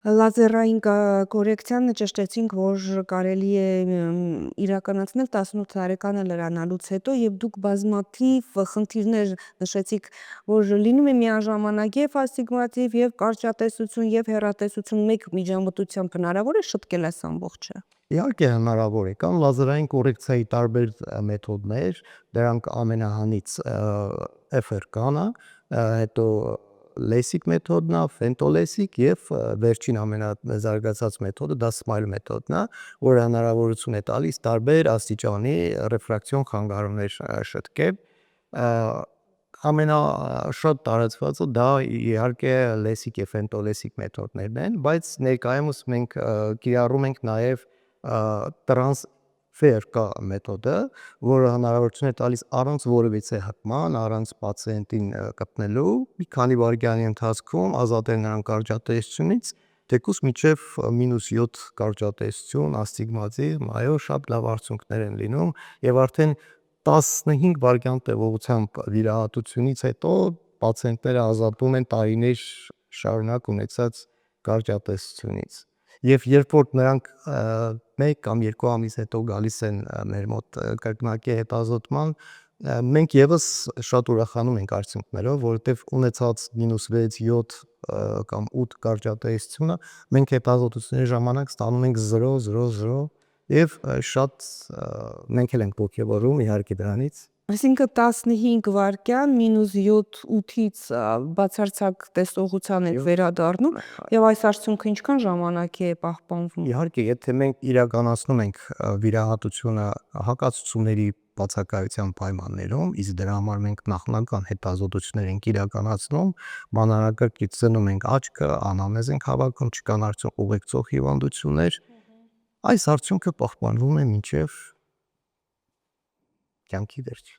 Լազերային կորեկցիան ճշտեցինք, որ կարելի է իրականացնել 18 տարեկանը լրանալուց հետո եւ դուք բազմաթիվ խնդիրներ նշեցիք, որ լինում է միաժամանակ եւ ասիգմատիվ եւ կարճատեսություն եւ հեռատեսություն մեկ միջամտությամբ հնարավոր է շտկել այս ամբողջը։ Իհարկե հնարավոր է, կան լազերային կորեկցիայի տարբեր մեթոդներ, դրանք ամենահանից FRK-ն է, հետո լեսիկ մեթոդն է, ֆենտոլեսիկ եւ վերջին ամենազարգացած մեթոդը դա SMILE մեթոդն է, որը հնարավորություն է տալիս տարբեր աստիճանի ռեֆրակցիոն խանգարումներ շտկել։ Ամենաշատ տարածվածը դա իհարկե լեսիկ եւ ֆենտոլեսիկ մեթոդներն են, բայց ներկայումս մենք կիրառում ենք նաեւ FRK մեթոդը, որը հնարավորություն է տալիս առանց որևիցե հպման, առանց պացիենտին կպնելու մի քանի վայրկյանի ընթացքում ազատել նրան կարճատեսությունից, թեկուզ մինչև -7 կարճատեսություն, ասթիգմատիզմ, այո, շատ լավ արդյունքներ են լինում եւ արդեն 15 վայրկյան տևողությամբ վիրահատությունից հետո պացիենտները ազատվում են տարիներ շարունակ ունեցած կարճատեսությունից։ Եվ երբ որ նրանք 1 կամ 2 ամիս հետո գալիս են մեր մոտ կրկնակի հետազոտման, մենք եւս շատ ուրախանում ենք արդյունքներով, որովհետեւ ունեցած -6, 7 կամ 8 կարճատեսությունը մենք հետազոտությունների ժամանակ ստանում ենք 0, 0, 0 եւ շատ մենք էլ ենք ողջևորում իհարկե դրանից։ Այսինքն 15 վայրկյան -7, 8-ից բացարձակ տեսողության եք վերադառնում եւ այս արդյունքը ինչքան ժամանակ է պահպանվում։ Իհարկե, եթե մենք իրականացնում ենք վիրահատությունը հակացությունների բացակայության պայմաններում, իսկ դրա համար մենք նախնական հետազոտություններ ենք իրականացնում, մանրակրկիտ ծնում ենք աչքը, անամնեզ ենք հավաքում, չկան արդյոք ուղեկցող հիվանդություններ, այս արդյունքը պահպանվում է մինչև կյանքի վերջ։